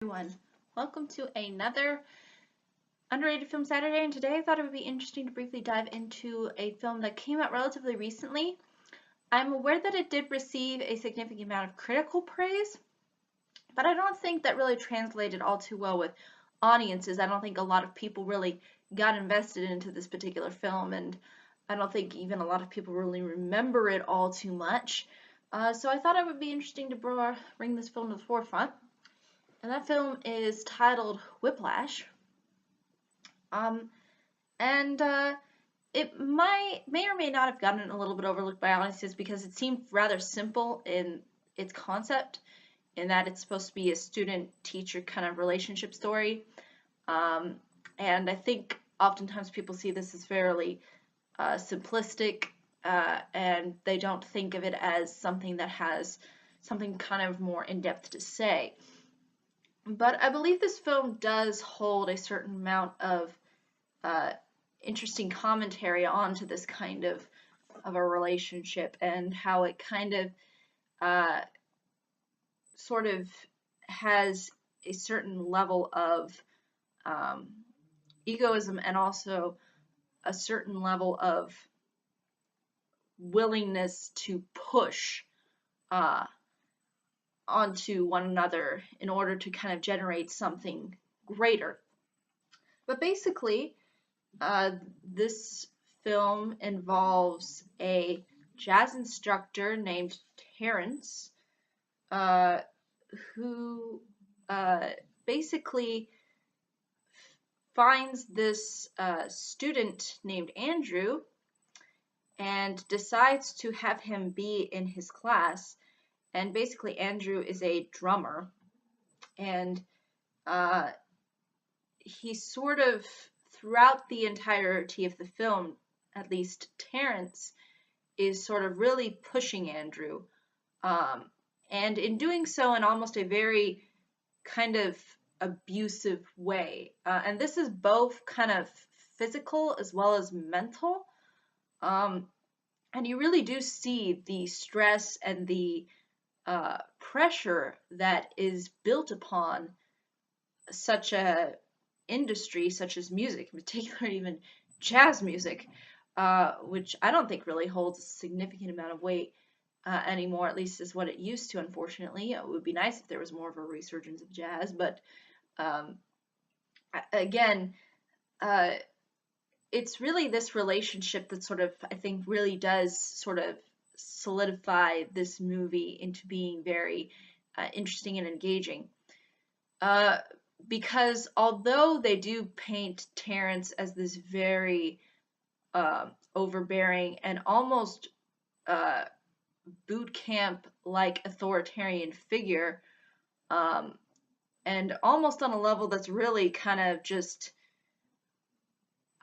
Everyone, welcome to another Underrated Film Saturday, and today I thought it would be interesting to briefly dive into a film that came out relatively recently. I'm aware that it did receive a significant amount of critical praise, but I don't think that really translated all too well with audiences. I don't think a lot of people really got invested into this particular film, and I don't think even a lot of people really remember it all too much. So I thought it would be interesting to bring this film to the forefront. And that film is titled Whiplash. Um, and It may or may not have gotten a little bit overlooked by audiences because it seemed rather simple in its concept, in that it's supposed to be a student-teacher kind of relationship story. Um, and I think oftentimes people see this as fairly simplistic, and they don't think of it as something that has something kind of more in-depth to say. But I believe this film does hold a certain amount of uh, interesting commentary onto this kind of a relationship and how it kind of uh, sort of has a certain level of um, egoism and also a certain level of willingness to push uh, onto one another in order to kind of generate something greater. But basically, this film involves a jazz instructor named Terrence, uh, who basically finds this student named Andrew and decides to have him be in his class. And basically, Andrew is a drummer, and uh, he sort of, throughout the entirety of the film, at least Terrence is sort of really pushing Andrew, um, and in doing so in almost a very kind of abusive way. And this is both kind of physical as well as mental. Um, and you really do see the stress and the pressure that is built upon such a industry such as music, in particular even jazz music, which I don't think really holds a significant amount of weight anymore, at least is what it used to, unfortunately. It would be nice if there was more of a resurgence of jazz, but um, again, uh, it's really this relationship that sort of, I think, really does sort of solidify this movie into being very interesting and engaging. Uh, because although they do paint Terrence as this very overbearing and almost uh, boot camp like authoritarian figure, um, and almost on a level that's really kind of just,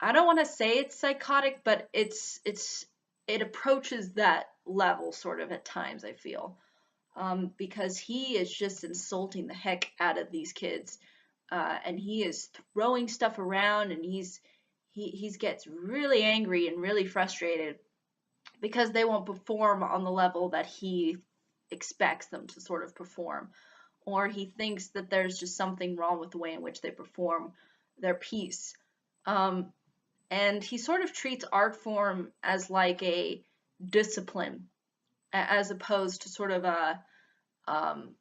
I don't want to say it's psychotic, but it approaches that level sort of at times, I feel. Because he is just insulting the heck out of these kids, and he is throwing stuff around, and he gets really angry and really frustrated because they won't perform on the level that he expects them to sort of perform, or he thinks that there's just something wrong with the way in which they perform their piece. Um, and he sort of treats art form as like a discipline, as opposed to sort of a um,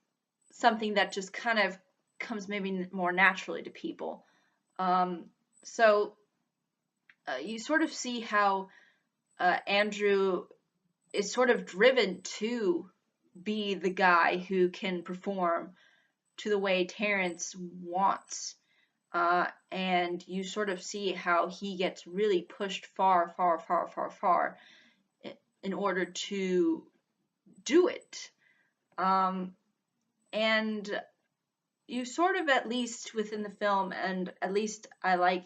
something that just kind of comes maybe more naturally to people. Um, so you sort of see how Andrew is sort of driven to be the guy who can perform to the way Terrence wants. And you sort of see how he gets really pushed far, far, far, far, far in order to do it. And you sort of, at least within the film, and at least I like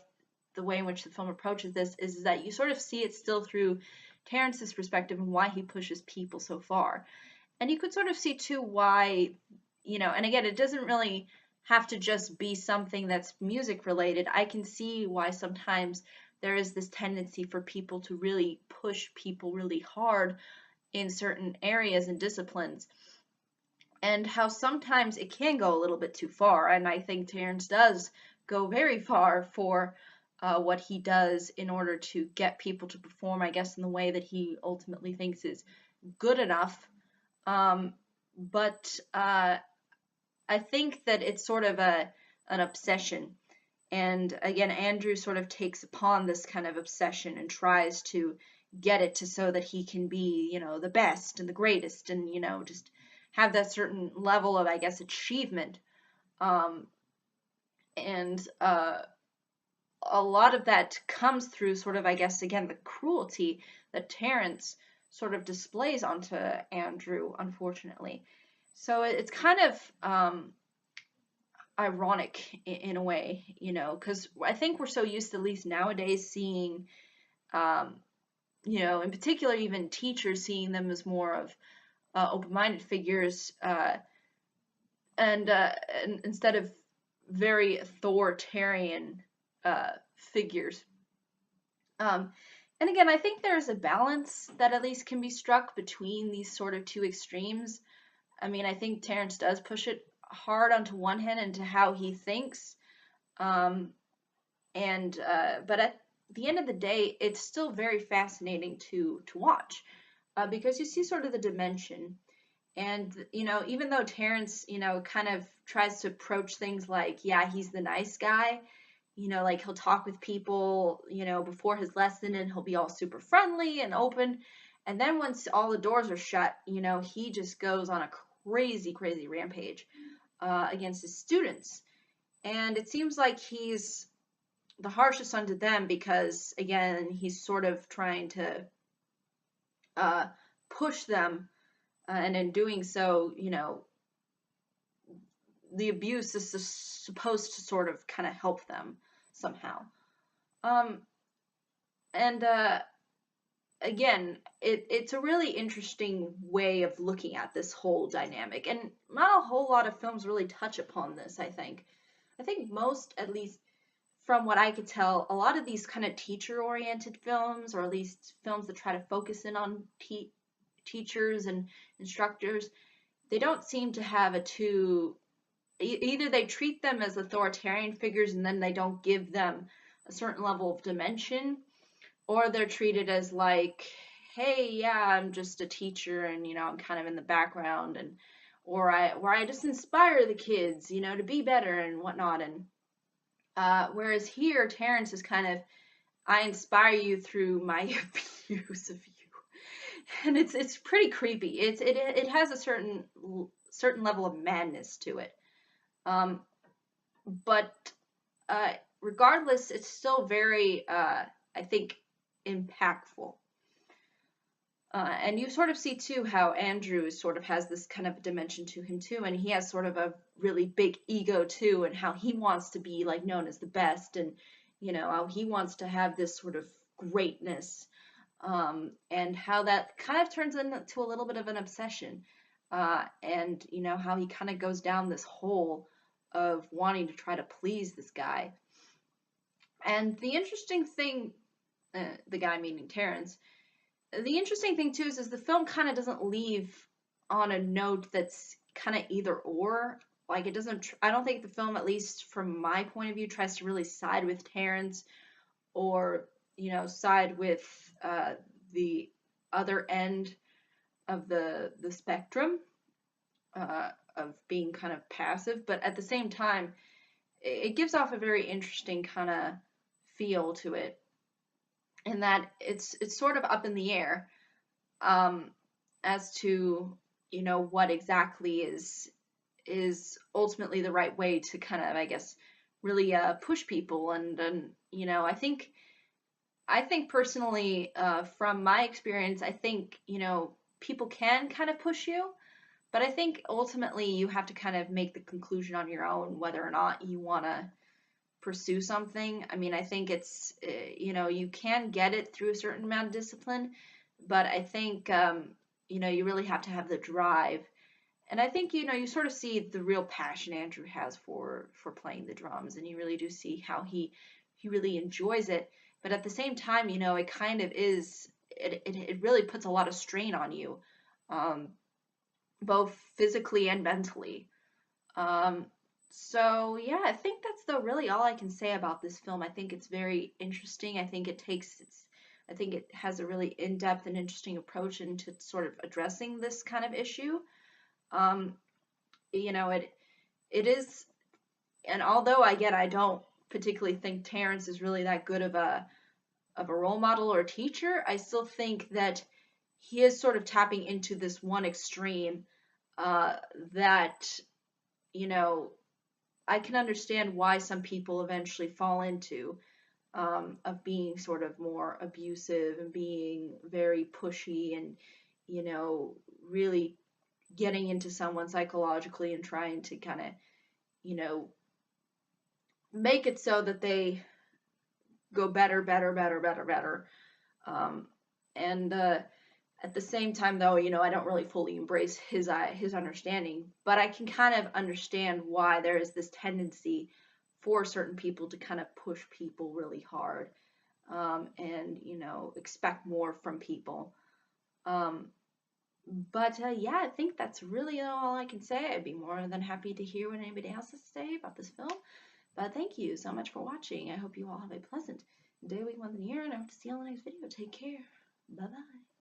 the way in which the film approaches this, is that you sort of see it still through Terrence's perspective and why he pushes people so far. And you could sort of see too why, and again, it doesn't really have to just be something that's music related. I can see why sometimes there is this tendency for people to really push people really hard in certain areas and disciplines. and how sometimes it can go a little bit too far. And I think Terrence does go very far for what he does in order to get people to perform, I guess, in the way that he ultimately thinks is good enough. But I think that it's sort of an obsession. And again, Andrew sort of takes upon this kind of obsession and tries to get it to so that he can be, the best and the greatest, and, just have that certain level of, I guess, achievement. Um, and a lot of that comes through sort of, I guess, again, the cruelty that Terrence sort of displays onto Andrew, unfortunately. So it's kind of ironic in a way, because I think we're so used to, at least nowadays, seeing, um, in particular, even teachers seeing them as more of open-minded figures, and instead of very authoritarian figures. Um, and again, I think there's a balance that at least can be struck between these sort of two extremes. I mean, I think Terrence does push it hard onto one hand into how he thinks, um, but at the end of the day, it's still very fascinating to watch, because you see sort of the dimension. And even though Terrence, kind of tries to approach things like, yeah, he's the nice guy, like he'll talk with people, before his lesson, and he'll be all super friendly and open. And then once all the doors are shut, he just goes on a crazy, crazy rampage against his students. And it seems like he's the harshest unto them because, again, he's sort of trying to uh, push them, and in doing so, the abuse is supposed to sort of kind of help them somehow. Um, and again, it's a really interesting way of looking at this whole dynamic, and not a whole lot of films really touch upon this. I think most, at least from what I could tell, a lot of these kind of teacher-oriented films, or at least films that try to focus in on teachers and instructors, they don't seem to have either they treat them as authoritarian figures and then they don't give them a certain level of dimension, or they're treated as like, hey, yeah, I'm just a teacher and I'm kind of in the background, and where I just inspire the kids, to be better and whatnot. And whereas here, Terrence is kind of, I inspire you through my abuse of you, and it's pretty creepy. It has a certain level of madness to it. Um, but regardless, it's still very, I think, impactful. And you sort of see too how Andrew sort of has this kind of dimension to him too, and he has sort of a really big ego too, and how he wants to be like known as the best, and how he wants to have this sort of greatness, and how that kind of turns into a little bit of an obsession, and how he kind of goes down this hole of wanting to try to please this guy. And the interesting thing, the guy meaning Terrence, the interesting thing too is the film kind of doesn't leave on a note that's kind of either or. Like it doesn't. I don't think the film, at least from my point of view, tries to really side with Terrence, or side with the other end of the spectrum, of being kind of passive. But at the same time, it gives off a very interesting kind of feel to it, in that it's sort of up in the air, as to what exactly is ultimately the right way to kind of, I guess, really push people. And I think personally, from my experience, I think people can kind of push you, but I think ultimately you have to kind of make the conclusion on your own whether or not you want to pursue something. I mean, I think it's, you can get it through a certain amount of discipline, but I think, you really have to have the drive. And I think, you sort of see the real passion Andrew has for playing the drums, and you really do see how he really enjoys it. But at the same time, it kind of is, it really puts a lot of strain on you. Um, both physically and mentally. Um, so yeah, I think that's really all I can say about this film. I think it's very interesting. I think it has a really in-depth and interesting approach into sort of addressing this kind of issue. Um, you know, it is, and although I don't particularly think Terrence is really that good of a role model or teacher, I still think that he is sort of tapping into this one extreme uh, that, you know, I can understand why some people eventually fall into, of being sort of more abusive and being very pushy and, you know, really getting into someone psychologically and trying to kind of, you know, make it so that they go better, better, better, better, better. Um, and At the same time, though, you know, I don't really fully embrace his understanding, but I can kind of understand why there is this tendency for certain people to kind of push people really hard, and you know, expect more from people. Um, but yeah, I think that's really all I can say. I'd be more than happy to hear what anybody else has to say about this film. But thank you so much for watching. I hope you all have a pleasant day, week, month, and year, and I hope to see you on the next video. Take care. Bye bye.